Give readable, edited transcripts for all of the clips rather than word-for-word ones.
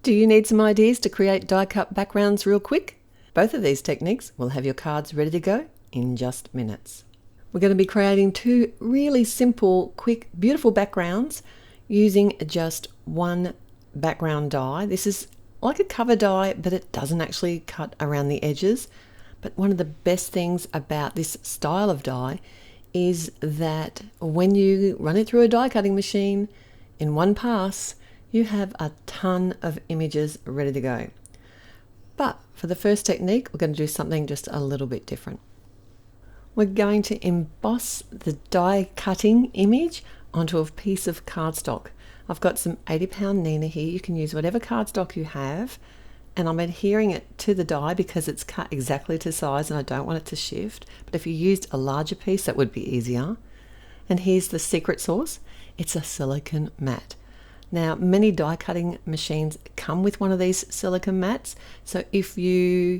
Do you need some ideas to create die-cut backgrounds real quick? Both of these techniques will have your cards ready to go in just minutes. We're going to be creating two really simple, quick, beautiful backgrounds using just one background die. This is like a cover die, but it doesn't actually cut around the edges. But one of the best things about this style of die is that when you run it through a die cutting machine in one pass, you have a ton of images ready to go. But for the first technique, we're going to do something just a little bit different. We're going to emboss the die cutting image onto a piece of cardstock. I've got some 80-pound Nina here. You can use whatever cardstock you have, and I'm adhering it to the die because it's cut exactly to size and I don't want it to shift. But if you used a larger piece, that would be easier. And here's the secret sauce. It's a silicone mat. Now, many die cutting machines come with one of these silicone mats. So if you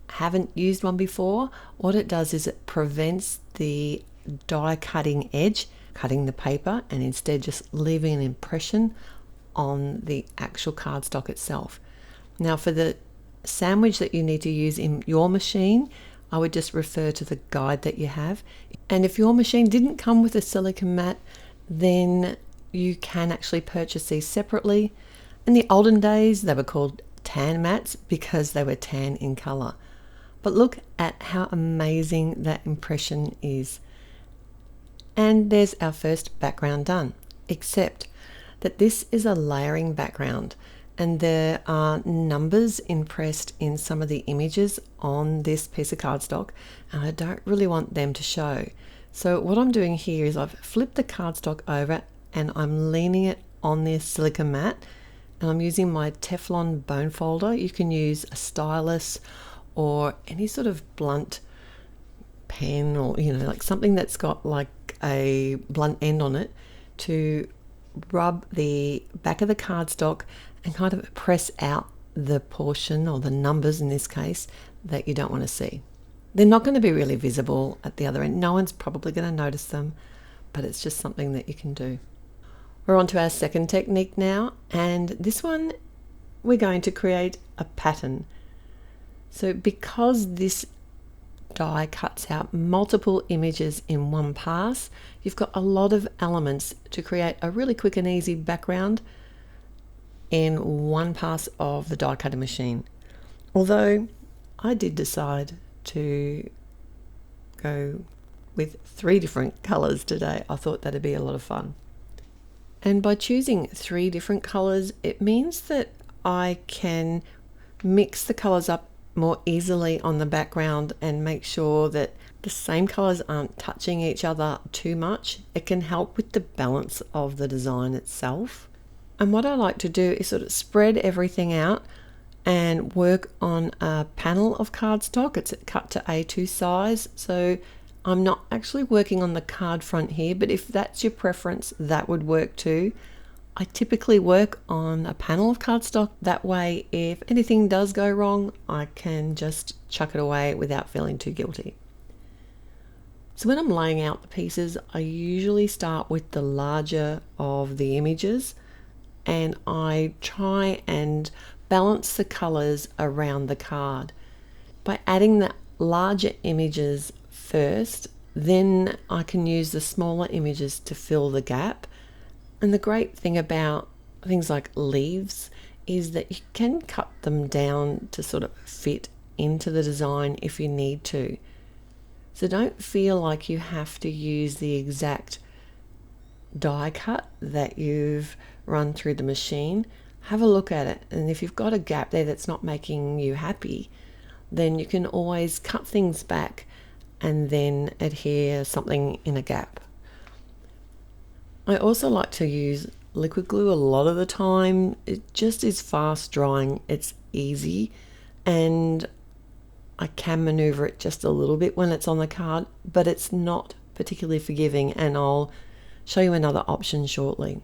haven't used one before, what it does is it prevents the die cutting edge cutting the paper and instead just leaving an impression on the actual cardstock itself. Now, for the sandwich that you need to use in your machine, I would just refer to the guide that you have. And if your machine didn't come with a silicone mat, then you can actually purchase these separately. In the olden days, they were called tan mats because they were tan in color. But look at how amazing that impression is. And there's our first background done, except that this is a layering background and there are numbers impressed in some of the images on this piece of cardstock, and I don't really want them to show. So what I'm doing here is I've flipped the cardstock over and I'm leaning it on this silicone mat, and I'm using my Teflon bone folder. You can use a stylus or any sort of blunt pen, or like something that's got like a blunt end on it, to rub the back of the cardstock and kind of press out the portion, or the numbers in this case, that you don't want to see. They're not going to be really visible at the other end. No one's probably going to notice them, but it's just something that you can do. We're on to our second technique now, and this one we're going to create a pattern. So because this die cuts out multiple images in one pass, you've got a lot of elements to create a really quick and easy background in one pass of the die cutting machine. Although I did decide to go with 3 different colors today. I thought that'd be a lot of fun. And by choosing 3 different colors, it means that I can mix the colors up more easily on the background and make sure that the same colors aren't touching each other too much. It can help with the balance of the design itself. And what I like to do is sort of spread everything out and work on a panel of cardstock. It's cut to A2 size, so I'm not actually working on the card front here, but if that's your preference, that would work too. I typically work on a panel of cardstock. That way, if anything does go wrong, I can just chuck it away without feeling too guilty. So when I'm laying out the pieces, I usually start with the larger of the images, and I try and balance the colors around the card. By adding the larger images first, then I can use the smaller images to fill the gap. And the great thing about things like leaves is that you can cut them down to sort of fit into the design if you need to. So don't feel like you have to use the exact die cut that you've run through the machine. Have a look at it, and if you've got a gap there that's not making you happy, then you can always cut things back and then adhere something in a gap. I also like to use liquid glue a lot of the time. It just is fast drying, it's easy, and I can maneuver it just a little bit when it's on the card, but it's not particularly forgiving, and I'll show you another option shortly.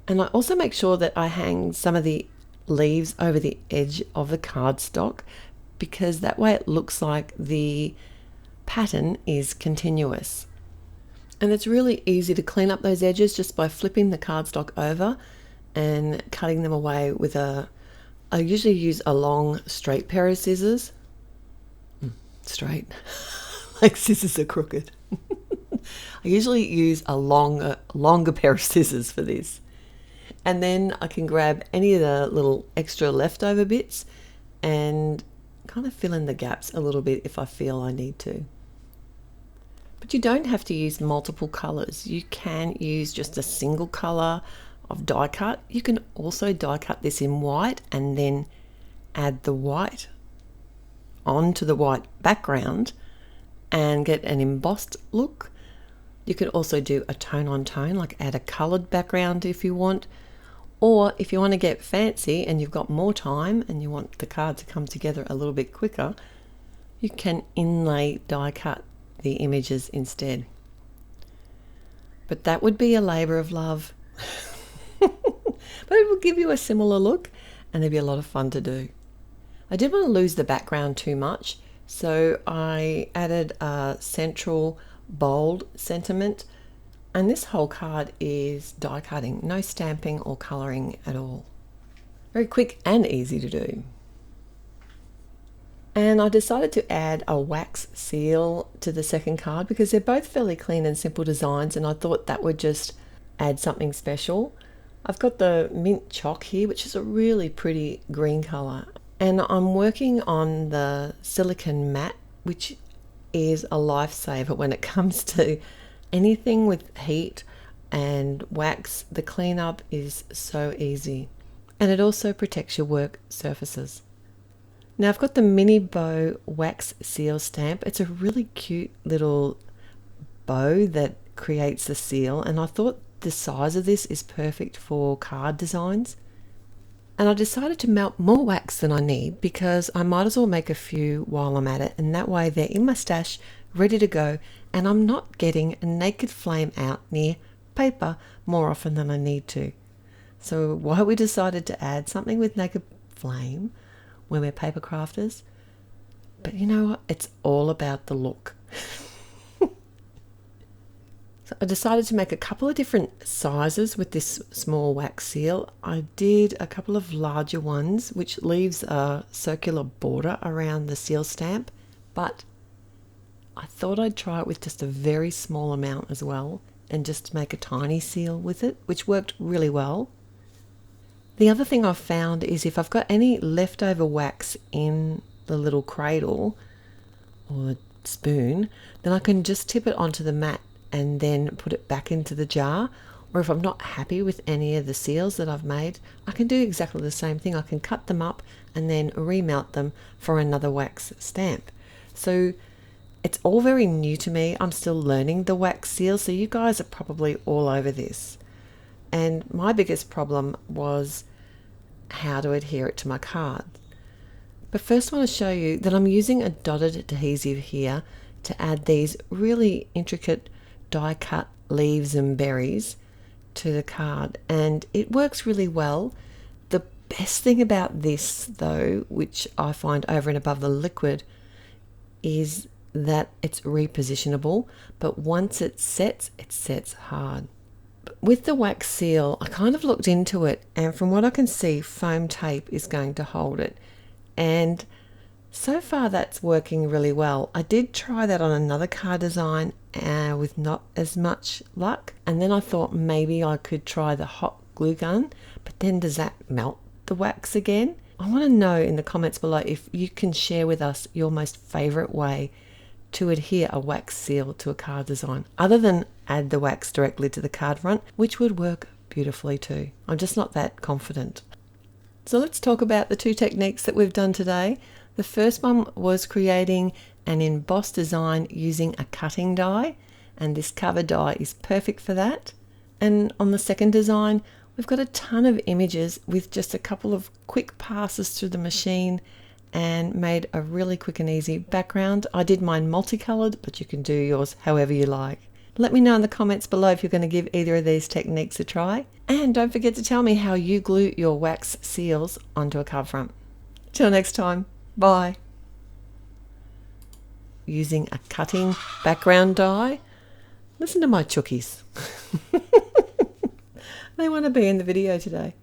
And I also make sure that I hang some of the leaves over the edge of the cardstock, because that way it looks like the pattern is continuous. And it's really easy to clean up those edges just by flipping the cardstock over and cutting them away with I usually use a long straight pair of scissors. Straight, like scissors are crooked. I usually use a longer pair of scissors for this. And then I can grab any of the little extra leftover bits and kind of fill in the gaps a little bit if I feel I need to. But you don't have to use multiple colors. You can use just a single color of die cut. You can also die cut this in white and then add the white onto the white background and get an embossed look. You could also do a tone on tone, like add a colored background if you want. Or if you want to get fancy and you've got more time and you want the card to come together a little bit quicker, you can inlay die cut the images instead. But that would be a labor of love. But it will give you a similar look and it'd be a lot of fun to do. I didn't want to lose the background too much, so I added a central bold sentiment, and this whole card is die cutting, no stamping or coloring at all. Very quick and easy to do. And I decided to add a wax seal to the second card because they're both fairly clean and simple designs, and I thought that would just add something special. I've got the mint chalk here, which is a really pretty green color, and I'm working on the silicone matte, which is a lifesaver when it comes to anything with heat and wax. The cleanup is so easy, and it also protects your work surfaces. Now I've got the mini bow wax seal stamp. It's a really cute little bow that creates the seal, and I thought the size of this is perfect for card designs. And I decided to melt more wax than I need because I might as well make a few while I'm at it, and that way they're in my stash ready to go, and I'm not getting a naked flame out near paper more often than I need to. So why we decided to add something with naked flame when we're paper crafters, but you know what, it's all about the look. So I decided to make a couple of different sizes with this small wax seal. I did a couple of larger ones, which leaves a circular border around the seal stamp, but I thought I'd try it with just a very small amount as well and just make a tiny seal with it, which worked really well. The other thing I've found is if I've got any leftover wax in the little cradle or the spoon, then I can just tip it onto the mat and then put it back into the jar. Or if I'm not happy with any of the seals that I've made, I can do exactly the same thing. I can cut them up and then remelt them for another wax stamp. So it's all very new to me. I'm still learning the wax seal, so you guys are probably all over this. And my biggest problem was how to adhere it to my card. But first I want to show you that I'm using a dotted adhesive here to add these really intricate die cut leaves and berries to the card, and it works really well. The best thing about this though, which I find over and above the liquid, is that it's repositionable, but once it sets hard. With the wax seal, I kind of looked into it, and from what I can see, foam tape is going to hold it, and so far that's working really well. I did try that on another card design with not as much luck, and then I thought maybe I could try the hot glue gun, but then does that melt the wax again? I want to know in the comments below if you can share with us your most favorite way to adhere a wax seal to a card design, other than add the wax directly to the card front, which would work beautifully too. I'm just not that confident. So let's talk about the two techniques that we've done today. The first one was creating an embossed design using a cutting die, and this cover die is perfect for that. And on the second design, we've got a ton of images with just a couple of quick passes through the machine and made a really quick and easy background. I did mine multicolored, but you can do yours however you like. Let me know in the comments below if you're going to give either of these techniques a try. And don't forget to tell me how you glue your wax seals onto a card front. Till next time, bye. Using a cutting background die. Listen to my chookies. They want to be in the video today.